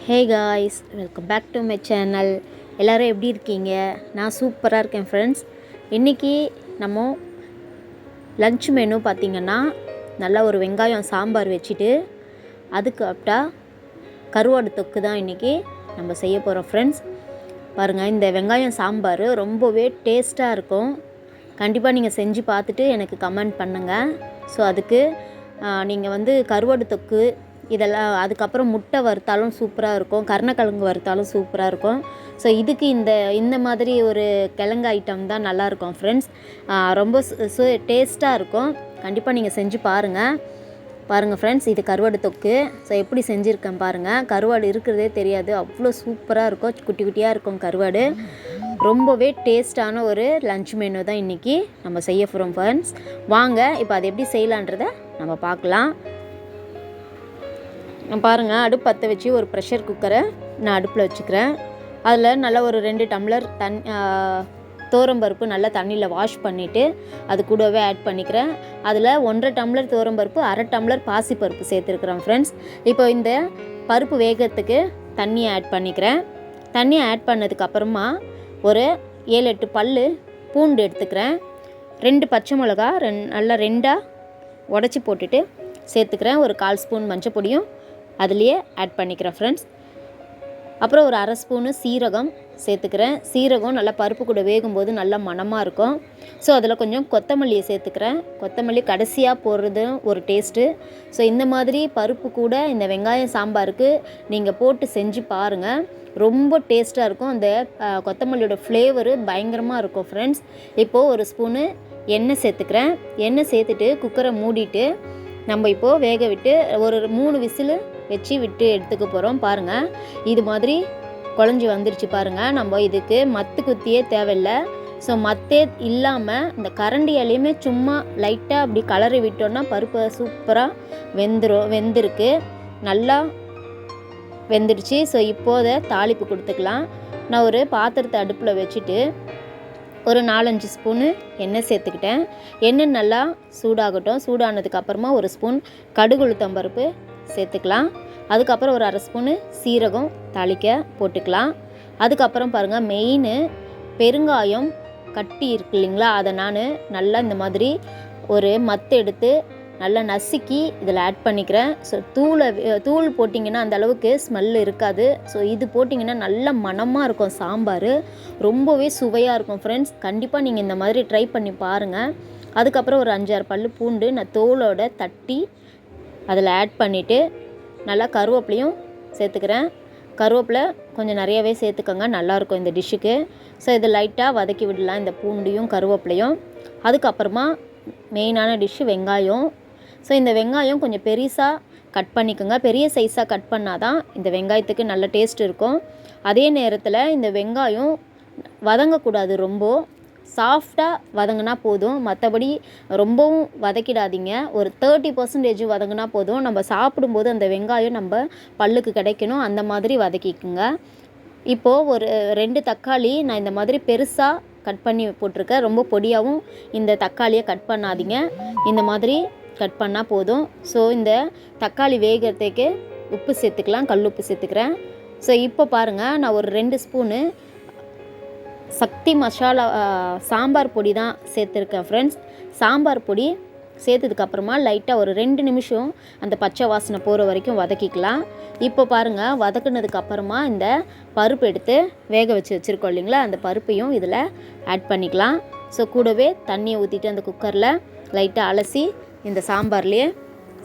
Hey guys, welcome back to my channel. எல்லோரும் எப்படி இருக்கீங்க? நான் சூப்பராக இருக்கேன் ஃப்ரெண்ட்ஸ். இன்றைக்கி நம்ம லன்ச் மெனு பார்த்திங்கன்னா நல்லா ஒரு வெங்காயம் சாம்பார் வச்சுட்டு அதுக்கு அப்டா கருவாடு தொக்கு தான் இன்றைக்கி நம்ம செய்ய போகிறோம் ஃப்ரெண்ட்ஸ். பாருங்கள், இந்த வெங்காயம் சாம்பார் ரொம்பவே டேஸ்ட்டாக இருக்கும். கண்டிப்பாக நீங்கள் செஞ்சு பார்த்துட்டு எனக்கு கமெண்ட் பண்ணுங்கள். ஸோ அதுக்கு நீங்கள் கருவாடு தொக்கு இதெல்லாம், அதுக்கப்புறம் முட்டை வறுத்தாலும் சூப்பராக இருக்கும், கருணக்கிழங்கு வறுத்தாலும் சூப்பராக இருக்கும். ஸோ இதுக்கு இந்த மாதிரி ஒரு கிழங்கு ஐட்டம் தான் நல்லாயிருக்கும் ஃப்ரெண்ட்ஸ். ரொம்ப டேஸ்ட்டாக இருக்கும். கண்டிப்பாக நீங்கள் செஞ்சு பாருங்கள் ஃப்ரெண்ட்ஸ். இது கருவாடு தொக்கு. ஸோ எப்படி செஞ்சுருக்கேன் பாருங்கள். கருவாடு இருக்கிறதே தெரியாது, அவ்வளோ சூப்பராக இருக்கும். குட்டி குட்டியாக இருக்கும் கருவாடு. ரொம்பவே டேஸ்ட்டான ஒரு லன்ச் மெனு தான் இன்றைக்கி நம்ம செய்ய போகிறோம் ஃப்ரெண்ட்ஸ். வாங்க இப்போ அது எப்படி செய்யலான்றதை நம்ம பார்க்கலாம். பாருங்கள், அடுப்பு பற்ற வச்சு ஒரு ப்ரெஷர் குக்கரை நான் அடுப்பில் வச்சுக்கிறேன். அதில் நல்லா ஒரு 2 டம்ளர் துவரம்பருப்பு நல்லா தண்ணியில் வாஷ் பண்ணிவிட்டு அது கூடவே ஆட் பண்ணிக்கிறேன். அதில் 1.5 டம்ளர் துவரம்பருப்பு, 1/2 டம்ளர் பாசிப்பருப்பு சேர்த்துருக்குறேன் ஃப்ரெண்ட்ஸ். இப்போ இந்த பருப்பு வேகத்துக்கு தண்ணியை ஆட் பண்ணிக்கிறேன். தண்ணியை ஆட் பண்ணதுக்கப்புறமா ஒரு 7-8 பல் பூண்டு எடுத்துக்கிறேன். 2 பச்சை மிளகா நல்லா 2ஆக உடச்சி போட்டுட்டு சேர்த்துக்கிறேன். ஒரு 1/4 ஸ்பூன் மஞ்சள் பொடியும் அதுலேயே ஆட் பண்ணிக்கிறேன் ஃப்ரெண்ட்ஸ். அப்புறம் ஒரு 1/2 ஸ்பூனு சீரகம் சேர்த்துக்கிறேன். சீரகம் நல்லா பருப்பு கூட வேகும்போது நல்லா மணமாக இருக்கும். ஸோ அதில் கொஞ்சம் கொத்தமல்லியை சேர்த்துக்கிறேன். கொத்தமல்லி கடைசியாக போடுறது ஒரு டேஸ்ட்டு. ஸோ இந்த மாதிரி பருப்பு கூட இந்த வெங்காயம் சாம்பாருக்கு நீங்கள் போட்டு செஞ்சு பாருங்கள், ரொம்ப டேஸ்ட்டாக இருக்கும். அந்த கொத்தமல்லியோட ஃப்ளேவரு பயங்கரமாக இருக்கும் ஃப்ரெண்ட்ஸ். இப்போது ஒரு ஸ்பூனு எண்ணெய் சேர்த்துக்கிறேன். எண்ணெய் சேர்த்துட்டு குக்கரை மூடிட்டு நம்ம இப்போது வேக விட்டு ஒரு 3 விசில் வச்சு விட்டு எடுத்துக்க போகிறோம். பாருங்கள், இது மாதிரி குழஞ்சி வந்துருச்சு பாருங்கள். நம்ம இதுக்கு மத்து குத்தியே தேவையில்லை. ஸோ மத்தே இல்லாமல் இந்த கரண்டியாலேயுமே சும்மா லைட்டாக அப்படி கலரி விட்டோன்னா பருப்பு சூப்பராக வெந்திருக்கு, நல்லா வெந்துடுச்சு. ஸோ இப்போதை தாளிப்பு கொடுத்துக்கலாம். நான் ஒரு பாத்திரத்தை அடுப்பில் வச்சுட்டு ஒரு 4-5 ஸ்பூனு எண்ணெய் சேர்த்துக்கிட்டேன். எண்ணெய் நல்லா சூடாகட்டும். சூடானதுக்கப்புறமா ஒரு ஸ்பூன் கடுகு உளுத்தம்பருப்பு சேர்த்துக்கலாம். அதுக்கப்புறம் ஒரு 1/2 ஸ்பூனு சீரகம் தாளிக்க போட்டுக்கலாம். அதுக்கப்புறம் பாருங்கள், மெயின் பெருங்காயம் கட்டி இருக்கு இல்லைங்களா, அதை நான் நல்லா இந்த மாதிரி ஒரு மத்து எடுத்து நல்லா நசுக்கி இதில் ஆட் பண்ணிக்கிறேன். ஸோ தூள் போட்டிங்கன்னா அந்த அளவுக்கு ஸ்மெல் இருக்காது. ஸோ இது போட்டிங்கன்னா நல்ல மணமாக இருக்கும் சாம்பார், ரொம்பவே சுவையாக இருக்கும் ஃப்ரெண்ட்ஸ். கண்டிப்பாக நீங்கள் இந்த மாதிரி ட்ரை பண்ணி பாருங்கள். அதுக்கப்புறம் ஒரு 5-6 பல் பூண்டு நான் தோலோட தட்டி அதில் ஆட் பண்ணிவிட்டு நல்லா கருவேப்பிலையும் சேர்த்துக்கிறேன். கருவேப்பிலை கொஞ்சம் நிறையவே சேர்த்துக்கோங்க, நல்லாயிருக்கும் இந்த டிஷ்ஷுக்கு. ஸோ இதை லைட்டாக வதக்கி விடலாம், இந்த பூண்டையும் கருவேப்பிலையும். அதுக்கப்புறமா மெயினான டிஷ்ஷு வெங்காயம். ஸோ இந்த வெங்காயம் கொஞ்சம் பெருசாக கட் பண்ணிக்கோங்க. பெரிய சைஸாக கட் பண்ணால் தான் இந்த வெங்காயத்துக்கு நல்ல டேஸ்ட் இருக்கும். அதே நேரத்தில் இந்த வெங்காயம் வதங்கக்கூடாது, ரொம்ப சாஃப்டாக வதங்கினா போதும். மற்றபடி ரொம்பவும் வதக்கிடாதீங்க. ஒரு 30% வதங்கினா போதும். நம்ம சாப்பிடும்போது அந்த வெங்காயம் நம்ம பல்லுக்கு கிடைக்கணும், அந்த மாதிரி வதக்கிக்குங்க. இப்போது ஒரு 2 தக்காளி நான் இந்த மாதிரி பெருசாக கட் பண்ணி போட்டிருக்கேன். ரொம்ப பொடியாகவும் இந்த தக்காளியை கட் பண்ணாதீங்க, இந்த மாதிரி கட் பண்ணால் போதும். ஸோ இந்த தக்காளி வேகிறதுக்கு உப்பு சேர்த்துக்கலாம், கல் உப்பு சேர்த்துக்கிறேன். ஸோ இப்போ பாருங்கள், நான் ஒரு 2 ஸ்பூனு சக்தி மசாலா சாம்பார் பொடி தான் சேர்த்துருக்கேன் ஃப்ரெண்ட்ஸ். சாம்பார் பொடி சேர்த்ததுக்கப்புறமா லைட்டாக ஒரு 2 நிமிஷம் அந்த பச்சை வாசனை போகிற வரைக்கும் வதக்கிக்கலாம். இப்போ பாருங்கள், வதக்குனதுக்கப்புறமா இந்த பருப்பு எடுத்து வேக வச்சுருக்கோம் இல்லைங்களா, அந்த பருப்பையும் இதில் ஆட் பண்ணிக்கலாம். ஸோ கூடவே தண்ணியை ஊற்றிட்டு அந்த குக்கரில் லைட்டாக அலசி இந்த சாம்பார்லேயே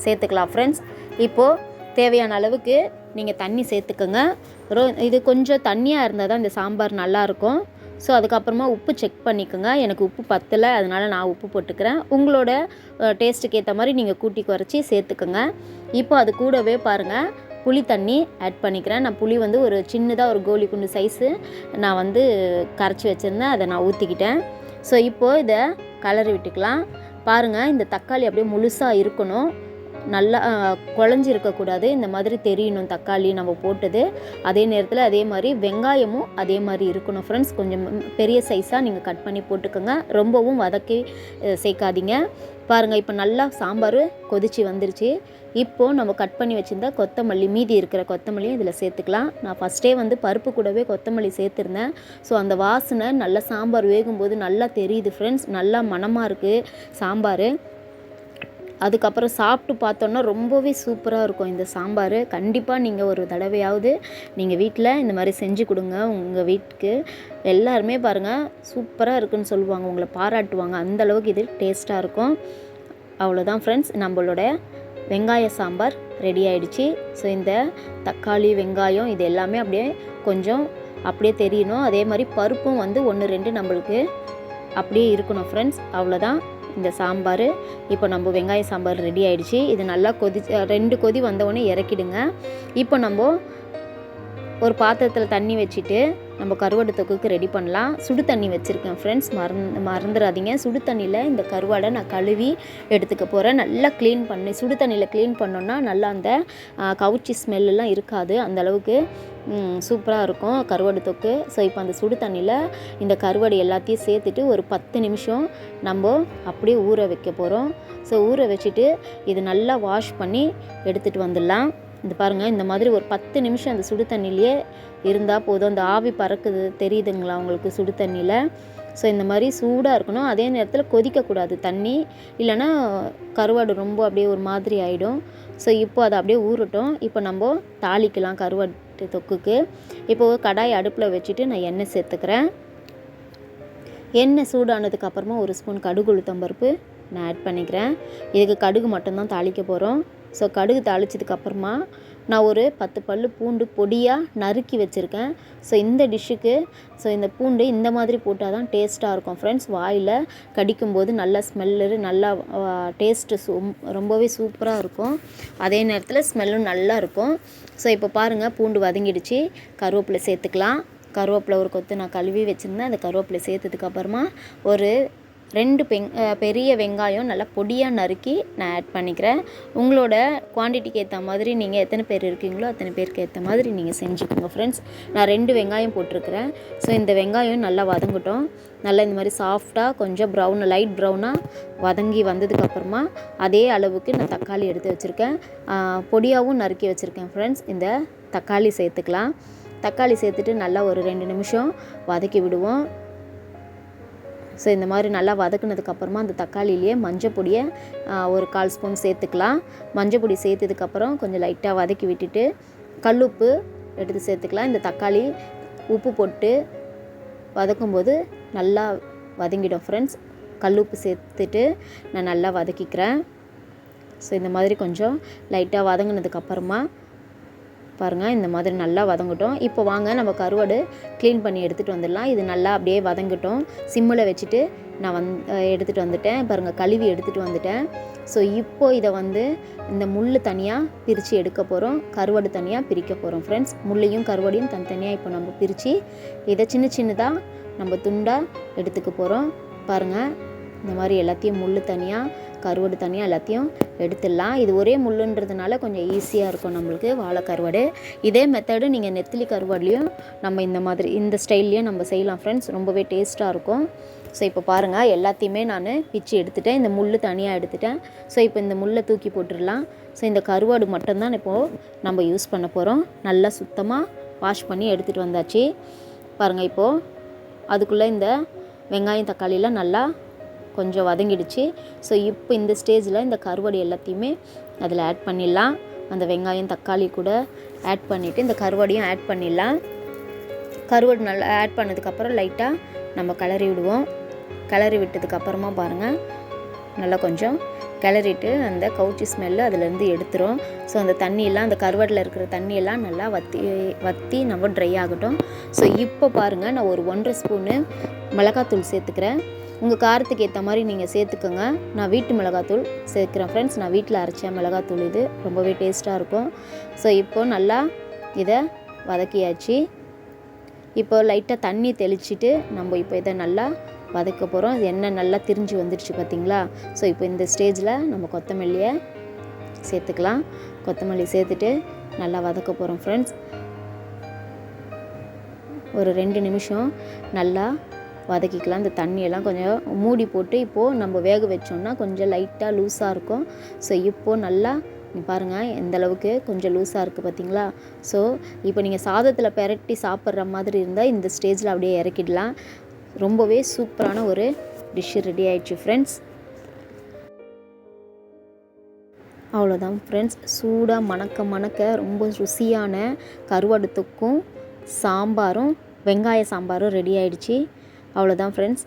சேர்த்துக்கலாம் ஃப்ரெண்ட்ஸ். இப்போது தேவையான அளவுக்கு நீங்கள் தண்ணி சேர்த்துக்கோங்க. இது கொஞ்சம் தண்ணியாக இருந்தால் தான் இந்த சாம்பார் நல்லாயிருக்கும். ஸோ அதுக்கப்புறமா உப்பு செக் பண்ணிக்கோங்க. எனக்கு உப்பு பத்தலை, அதனால் நான் உப்பு போட்டுக்கிறேன். உங்களோட டேஸ்ட்டுக்கு ஏற்ற மாதிரி நீங்கள் கூட்டி குறைச்சி சேர்த்துக்கோங்க. இப்போ அது கூடவே பாருங்கள், புளி தண்ணி ஆட் பண்ணிக்கிறேன். நான் புளி ஒரு சின்னதாக ஒரு கோலி குண்டு சைஸு நான் கரைச்சி வச்சுருந்தேன், அதை நான் ஊற்றிக்கிட்டேன். ஸோ இப்போது இதை கலரி விட்டுக்கலாம். பாருங்கள், இந்த தக்காளி அப்படியே முழுசாக இருக்கணும். நல்லா குழஞ்சிருக்கக்கூடாது, இந்த மாதிரி தெரியணும் தக்காளி நம்ம போட்டது. அதே நேரத்தில் அதே மாதிரி வெங்காயமும் அதே மாதிரி இருக்கணும் ஃப்ரெண்ட்ஸ். கொஞ்சம் பெரிய சைஸாக நீங்கள் கட் பண்ணி போட்டுக்கோங்க, ரொம்பவும் வதக்கி சேர்க்காதீங்க. பாருங்கள், இப்போ நல்லா சாம்பார் கொதிச்சு வந்துருச்சு. இப்போது நம்ம கட் பண்ணி வச்சுருந்தா கொத்தமல்லி, மீதி இருக்கிற கொத்தமல்லியும் இதில் சேர்த்துக்கலாம். நான் ஃபஸ்ட்டே வந்து பருப்பு கூடவே கொத்தமல்லி சேர்த்துருந்தேன். ஸோ அந்த வாசனை நல்லா சாம்பார் வேகும்போது நல்லா தெரியுது ஃப்ரெண்ட்ஸ், நல்லா மணமாக இருக்குது சாம்பார். அதுக்கப்புறம் சாப்பிட்டு பார்த்தோன்னா ரொம்பவே சூப்பராக இருக்கும் இந்த சாம்பார். கண்டிப்பாக நீங்கள் ஒரு தடவையாவது நீங்கள் வீட்டில் இந்த மாதிரி செஞ்சு கொடுங்க. உங்கள் வீட்டுக்கு எல்லாருமே பாருங்கள் சூப்பராக இருக்குதுன்னு சொல்லுவாங்க, உங்களை பாராட்டுவாங்க, அந்தளவுக்கு இது டேஸ்ட்டாக இருக்கும். அவ்வளோதான் ஃப்ரெண்ட்ஸ், நம்மளோட வெங்காய சாம்பார் ரெடி ஆகிடுச்சு. ஸோ இந்த தக்காளி வெங்காயம் இது எல்லாமே அப்படியே கொஞ்சம் அப்படியே தெரியணும். அதே மாதிரி பருப்பும் வந்து 1-2 நம்மளுக்கு அப்படியே இருக்கணும் ஃப்ரெண்ட்ஸ். அவ்வளோதான் இந்த சாம்பார். இப்போ நம்ம வெங்காய சாம்பார் ரெடி ஆகிடுச்சு. இது நல்லா 2 கொதி வந்தவுடனே இறக்கிடுங்க. இப்போ நம்ம ஒரு பாத்திரத்தில் தண்ணி வச்சுட்டு நம்ம கருவாடு தொக்குக்கு ரெடி பண்ணலாம். சுடு தண்ணி வச்சுருக்கேன் ஃப்ரெண்ட்ஸ், மறந்துடாதீங்க. சுடு தண்ணியில் இந்த கருவாடை நான் கழுவி எடுத்துக்க போகிறேன். நல்லா க்ளீன் பண்ணி சுடு தண்ணியில் க்ளீன் பண்ணோன்னா நல்லா அந்த கவுச்சி ஸ்மெல்லாம் இருக்காது, அந்தளவுக்கு சூப்பராக இருக்கும் கருவாடு தொக்கு. ஸோ இப்போ அந்த சுடு தண்ணியில் இந்த கருவாடு எல்லாத்தையும் சேர்த்துட்டு ஒரு 10 நிமிஷம் நம்ம அப்படியே ஊற வைக்க போகிறோம். ஸோ ஊற வச்சுட்டு இது நல்லா வாஷ் பண்ணி எடுத்துகிட்டு வந்துடலாம். இந்த பாருங்கள், இந்த மாதிரி ஒரு 10 நிமிஷம் அந்த சுடு தண்ணியிலே இருந்தால் போதும். அந்த ஆவி பறக்குது தெரியுதுங்களா உங்களுக்கு சுடு தண்ணியில்? ஸோ இந்த மாதிரி சூடாக இருக்கணும். அதே நேரத்தில் கொதிக்கக்கூடாது தண்ணி, இல்லைன்னா கருவாடு ரொம்ப அப்படியே ஒரு மாதிரி ஆகிடும். ஸோ இப்போ அதை அப்படியே ஊறட்டும். இப்போ நம்ம தாளிக்கலாம் கருவாட்டு தொக்குக்கு. இப்போது கடாய் அடுப்பில் வச்சுட்டு நான் எண்ணெய் சேர்த்துக்கிறேன். எண்ணெய் சூடானதுக்கப்புறமா 1 ஸ்பூன் கடுகு உளுத்தம்பருப்பு நான் ஆட் பண்ணிக்கிறேன். இதுக்கு கடுகு மட்டும்தான் தாளிக்க போகிறோம். ஸோ கடுகு தாளித்ததுக்கப்புறமா நான் ஒரு 10 பல் பூண்டு பொடியாக நறுக்கி வச்சுருக்கேன். ஸோ இந்த டிஷ்ஷுக்கு இந்த பூண்டு இந்த மாதிரி போட்டால் தான் டேஸ்ட்டாக இருக்கும் ஃப்ரெண்ட்ஸ். வாயில் கடிக்கும்போது நல்லா ஸ்மெல்லு, நல்லா டேஸ்ட்டு ரொம்பவே சூப்பராக இருக்கும். அதே நேரத்தில் ஸ்மெல்லும் நல்லா இருக்கும். ஸோ இப்போ பாருங்கள், பூண்டு வதங்கிடுச்சு. கருவேப்பிலை சேர்த்துக்கலாம். கருவேப்பிலை ஒரு கொத்து நான் கழுவி வச்சுருந்தேன். அந்த கருவேப்பிலை சேர்த்ததுக்கப்புறமா ஒரு 2 பெரிய வெங்காயம் நல்லா பொடியாக நறுக்கி நான் ஆட் பண்ணிக்கிறேன். உங்களோட குவான்டிட்டிக்கு ஏற்ற மாதிரி நீங்கள் எத்தனை பேர் இருக்கீங்களோ அத்தனை பேருக்கு ஏற்ற மாதிரி நீங்கள் செஞ்சுக்கோங்க ஃப்ரெண்ட்ஸ். நான் 2 வெங்காயம் போட்டிருக்கிறேன். ஸோ இந்த வெங்காயம் நல்லா வதங்கட்டும். நல்லா இந்த மாதிரி சாஃப்டாக கொஞ்சம் லைட் ப்ரௌனாக வதங்கி வந்ததுக்கப்புறமா அதே அளவுக்கு நான் தக்காளி எடுத்து வச்சுருக்கேன். பொடியாகவும் நறுக்கி வச்சுருக்கேன் ஃப்ரெண்ட்ஸ். இந்த தக்காளி சேர்த்துக்கலாம். தக்காளி சேர்த்துட்டு நல்லா ஒரு 2 நிமிஷம் வதக்கி விடுவோம். ஸோ இந்த மாதிரி நல்லா வதக்குனதுக்கப்புறமா அந்த தக்காளிலேயே மஞ்சள் பொடியை ஒரு 1/4 ஸ்பூன் சேர்த்துக்கலாம். மஞ்சள் பொடி சேர்த்ததுக்கப்புறம் கொஞ்சம் லைட்டாக வதக்கி விட்டுட்டு கல்லுப்பு எடுத்து சேர்த்துக்கலாம். இந்த தக்காளி உப்பு போட்டு வதக்கும்போது நல்லா வதங்கிடும் ஃப்ரெண்ட்ஸ். கல்லுப்பு சேர்த்துட்டு நான் நல்லா வதக்கிக்கிறேன். ஸோ இந்த மாதிரி கொஞ்சம் லைட்டாக வதங்கினதுக்கப்புறமா பாருங்கள், இந்த மாதிரி நல்லா வதங்கட்டும். இப்போ வாங்க நம்ம கருவாடு க்ளீன் பண்ணி எடுத்துகிட்டு வந்துடலாம். இது நல்லா அப்படியே வதங்கட்டும். சிம்மில் வச்சுட்டு நான் எடுத்துகிட்டு வந்துட்டேன். பாருங்கள், கழுவி எடுத்துகிட்டு வந்துட்டேன். ஸோ இப்போது இதை இந்த முள் தனியாக பிரித்து எடுக்க போகிறோம், கருவாடு தனியாக பிரிக்க போகிறோம் ஃப்ரெண்ட்ஸ். முள்ளையும் கருவாடையும் தனித்தனியாக இப்போ நம்ம பிரித்து இதை சின்னதாக நம்ம துண்டாக எடுத்துக்க போகிறோம். பாருங்கள், இந்த மாதிரி எல்லாத்தையும் முள் தனியாக கருவாடு தனியாக எல்லாத்தையும் எடுத்துடலாம். இது ஒரே முள்ளுன்றதுனால கொஞ்சம் ஈஸியாக இருக்கும் நம்மளுக்கு வாழை கருவாடு. இதே மெத்தடு நீங்கள் நெத்திலி கருவாடுலேயும் நம்ம இந்த மாதிரி இந்த ஸ்டைல்லையும் நம்ம செய்யலாம் ஃப்ரெண்ட்ஸ். ரொம்பவே டேஸ்ட்டாக இருக்கும். ஸோ இப்போ பாருங்கள், எல்லாத்தையுமே நான் பிச்சு எடுத்துட்டேன். இந்த முள் தனியாக எடுத்துட்டேன். ஸோ இப்போ இந்த முள்ளை தூக்கி போட்டுடலாம். ஸோ இந்த கருவாடு மட்டும்தான் இப்போது நம்ம யூஸ் பண்ண போகிறோம். நல்லா சுத்தமாக வாஷ் பண்ணி எடுத்துகிட்டு வந்தாச்சு. பாருங்கள், இப்போது அதுக்குள்ளே இந்த வெங்காயம் தக்காளிலாம் நல்லா கொஞ்சம் வதங்கிடுச்சு. ஸோ இப்போ இந்த ஸ்டேஜில் இந்த கருவாடு எல்லாத்தையுமே அதில் ஆட் பண்ணிடலாம். அந்த வெங்காயம் தக்காளி கூட ஆட் பண்ணிவிட்டு இந்த கருவாடையும் ஆட் பண்ணிடலாம். கருவாடு நல்லா ஆட் பண்ணதுக்கப்புறம் லைட்டாக நம்ம கிளறி விடுவோம். கிளறி விட்டதுக்கப்புறமா பாருங்கள், நல்லா கொஞ்சம் கிளறிட்டு அந்த கவுச்சி ஸ்மெல்லு அதுலேருந்து எடுத்துரும். ஸோ அந்த தண்ணியெல்லாம், அந்த கருவாடில் இருக்கிற தண்ணியெல்லாம் நல்லா வற்றி நம்ம ட்ரை ஆகட்டும். ஸோ இப்போ பாருங்கள், நான் ஒரு 1.5 ஸ்பூனு மிளகாத்தூள் சேர்த்துக்கிறேன். உங்கள் காரத்துக்கு ஏற்ற மாதிரி நீங்கள் சேர்த்துக்கோங்க. நான் வீட்டு மிளகாத்தூள் சேர்க்குறேன் ஃப்ரெண்ட்ஸ். நான் வீட்டில் அரைச்ச மிளகாத்தூள், இது ரொம்பவே டேஸ்ட்டாக இருக்கும். ஸோ இப்போ நல்லா இதை வதக்கியாச்சு. இப்போ லைட்டாக தண்ணி தெளிச்சிட்டு நம்ம இப்போ இதை நல்லா வதக்க போகிறோம். எண்ணெய் நல்லா திரிஞ்சு வந்துடுச்சு பார்த்தீங்களா? ஸோ இப்போ இந்த ஸ்டேஜில் நம்ம கொத்தமல்லியை சேர்த்துக்கலாம். கொத்தமல்லி சேர்த்துட்டு நல்லா வதக்க போகிறோம் ஃப்ரெண்ட்ஸ். ஒரு 2 நிமிஷம் நல்லா வதக்கிக்கலாம். இந்த தண்ணியெல்லாம் கொஞ்சம் மூடி போட்டு இப்போது நம்ம வேக வச்சோம்னா கொஞ்சம் லைட்டாக லூஸாக இருக்கும். ஸோ இப்போது நல்லா பாருங்கள் எந்த அளவுக்கு கொஞ்சம் லூஸாக இருக்குது பார்த்தீங்களா. ஸோ இப்போ நீங்கள் சாதத்தில் பெரட்டி சாப்பிட்ற மாதிரி இருந்தால் இந்த ஸ்டேஜில் அப்படியே இறக்கிடலாம். ரொம்பவே சூப்பரான ஒரு டிஷ்ஷு ரெடி ஆயிடுச்சு ஃப்ரெண்ட்ஸ். அவ்வளோதான் ஃப்ரெண்ட்ஸ், சூடாக மணக்க ரொம்ப ருசியான கருவாடு தொக்கும் சாம்பாரும் வெங்காய சாம்பாரும் ரெடி ஆயிடுச்சு. அவ்வளோதான் ஃப்ரெண்ட்ஸ்.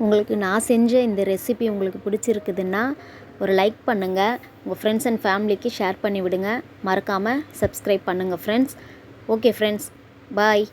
உங்களுக்கு நான் செஞ்ச இந்த ரெசிபி உங்களுக்கு பிடிச்சிருக்குதுன்னா ஒரு லைக் பண்ணுங்கள். உங்கள் ஃப்ரெண்ட்ஸ் அண்ட் ஃபேமிலிக்கு ஷேர் பண்ணி விடுங்க. மறக்காமல் சப்ஸ்கிரைப் பண்ணுங்கள் ஃப்ரெண்ட்ஸ். ஓகே ஃப்ரெண்ட்ஸ், பாய்.